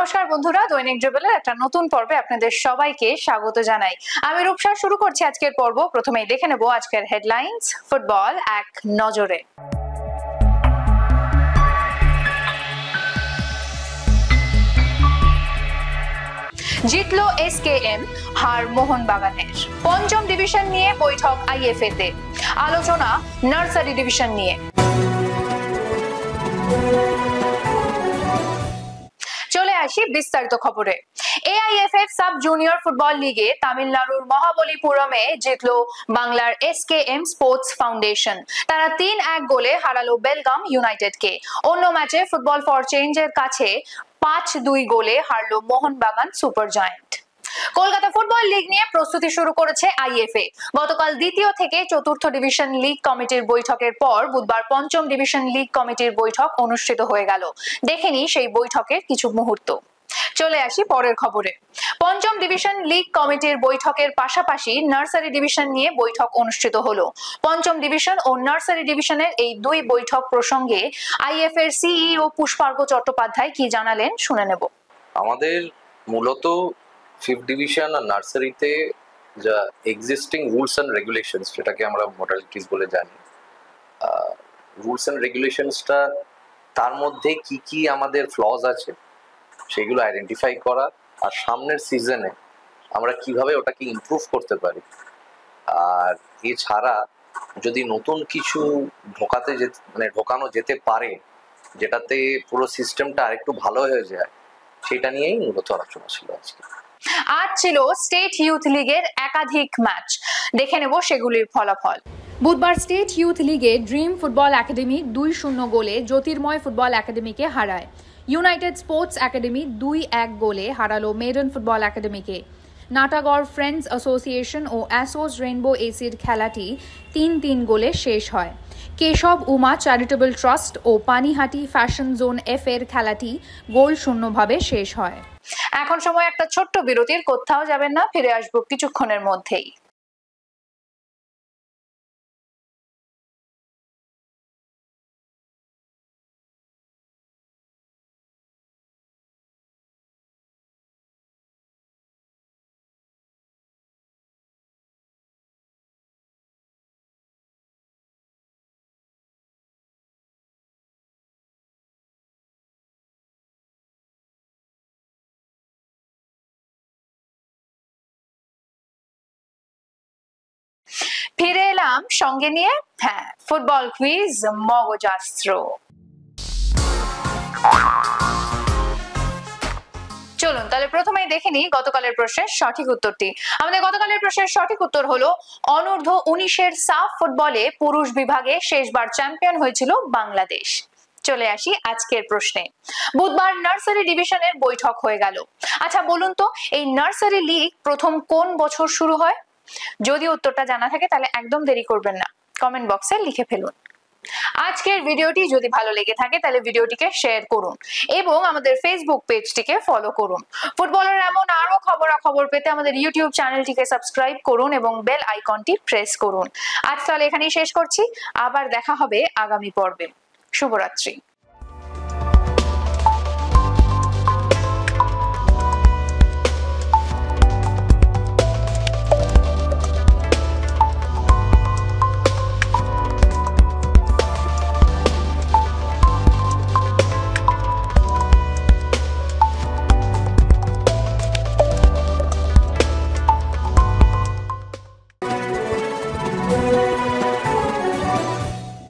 নমস্কার বন্ধুরা, দৈনিক ড্রিবলের একটা নতুন পর্বে আপনাদের সবাইকে স্বাগত জানাই। আমি রূপসা। শুরু করছি আজকের পর্ব। প্রথমেই দেখে নেব আজকের হেডলাইন্স। ফুটবল এক নজরে। জিতলো এসকেএম, হার মোহনবাগানের। পঞ্চম ডিভিশন নিয়ে বৈঠক আইএফএ তে। আলোচনা নার্সারি ডিভিশন নিয়ে। চলে আসি বিস্তারিত খবরে। এআইএফএফ সাব জুনিয়র ফুটবল লিগে তামিলনাড়ুর মহাবলীপুরমে জিতলো বাংলার এসকেএম স্পোর্টস ফাউন্ডেশন। তারা 3-1 গোলে হারালো বেলগাম ইউনাইটেডকে। অন্য ম্যাচে ফুটবল ফর চেঞ্জের কাছে 5-2 গোলে হারলো Mohun Bagan super giant. Kolkata football league নিয়ে প্রস্তুতি শুরু করেছে আইএফএ। গতকাল দ্বিতীয় থেকে চতুর্থ ডিভিশন লিগ কমিটির বৈঠকের পর বুধবার পঞ্চম ডিভিশন লিগ কমিটির বৈঠক অনুষ্ঠিত হয়ে গেল। দেখেনি সেই বৈঠকের কিছু মুহূর্ত। চলে আসি পরের খবরে। পঞ্চম ডিভিশন লিগ কমিটির বৈঠকের পাশাপাশি নার্সারি ডিভিশন নিয়ে বৈঠক অনুষ্ঠিত হলো। পঞ্চম ডিভিশন ও নার্সারি ডিভিশনের এই দুই বৈঠক প্রসঙ্গে আইএফএ এর সিইও পুষ্পার্ঘ চট্টোপাধ্যায় কি জানালেন শুনে নেব। আমাদের মূলত ফিফথ ডিভিশন আর নার্সারিতে যা এক্সিস্টিং রুলস অ্যান্ড রেগুলেশনস, যেটাকে আমরা মডালিটিস বলে জানি, রুলস অ্যান্ড রেগুলেশনসটা তার মধ্যে কি কি আমাদের ফ্লজ আছে সেগুলো আইডেন্টিফাই করা, আর সামনের সিজনে আমরা কিভাবে ওটাকে ইমপ্রুভ করতে পারি। আর এছাড়া যদি নতুন কিছু ঢোকানো যেতে পারে যেটাতে পুরো সিস্টেমটা আরেকটু ভালো হয়ে যায়, সেটা নিয়েই মূলত আলোচনা ছিল আজকে। আজ ছিল স্টেট ইউথ লিগের একাধিক ম্যাচ। দেখে নেব সেগুলির ফলাফল। বুধবার স্টেট ইউথ লিগে ড্রিম ফুটবল একাডেমি 2-0 গোলে জ্যোতির্ময় ফুটবল একাডেমিকে হারায়। ইউনাইটেড স্পোর্টস একাডেমি 2-1 গোলে হারালো মেডন ফুটবল একাডেমিকে। নাটাগড় ফ্রেন্ডস অ্যাসোসিয়েশন ও অ্যাসোস রেইনবো এসির খেলাটি 3-3 গোলে শেষ হয়। কেশব উমা চ্যারিটেবল ট্রাস্ট ও পানিহাটি ফ্যাশন জোন এফ এর খেলাটি গোল শূন্যভাবে শেষ হয়। এখন সময় একটা ছোট্ট বিরতির। কোথাও যাবেন না, ফিরে আসবো কিছুক্ষণের মধ্যেই। ফিরে এলাম সঙ্গে নিয়ে ফুটবল কুইজ মগজাস্ত্র। চলুন তাহলে প্রথমেই দেখে নিই গতকালের প্রশ্নের সঠিক উত্তরটি। আমাদের গতকালের প্রশ্নের সঠিক উত্তর হলো অনূর্ধ্ব 19-এর সাফ ফুটবলে পুরুষ বিভাগে শেষবার চ্যাম্পিয়ন হয়েছিল বাংলাদেশ। চলে আসি আজকের প্রশ্নে। বুধবার নার্সারি ডিভিশনের বৈঠক হয়ে গেল। আচ্ছা বলুন তো, এই নার্সারি লিগ প্রথম কোন বছর শুরু হয়? যদি উত্তরটা জানা থাকে তাহলে একদম দেরি করবেন না, কমেন্ট বক্সে লিখে ফেলুন। আজকের ভিডিওটি যদি ভালো লেগে থাকে তাহলে ভিডিওটিকে শেয়ার করুন এবং আমাদের ফেসবুক পেজটিকে ফলো করুন। ফুটবলের এমন আরো খবরাখবর পেতে আমাদের ইউটিউব চ্যানেলটিকে সাবস্ক্রাইব করুন এবং বেল আইকনটি প্রেস করুন। আজ তাহলে এখানেই শেষ করছি। আবার দেখা হবে আগামী পর্বে। শুভরাত্রি।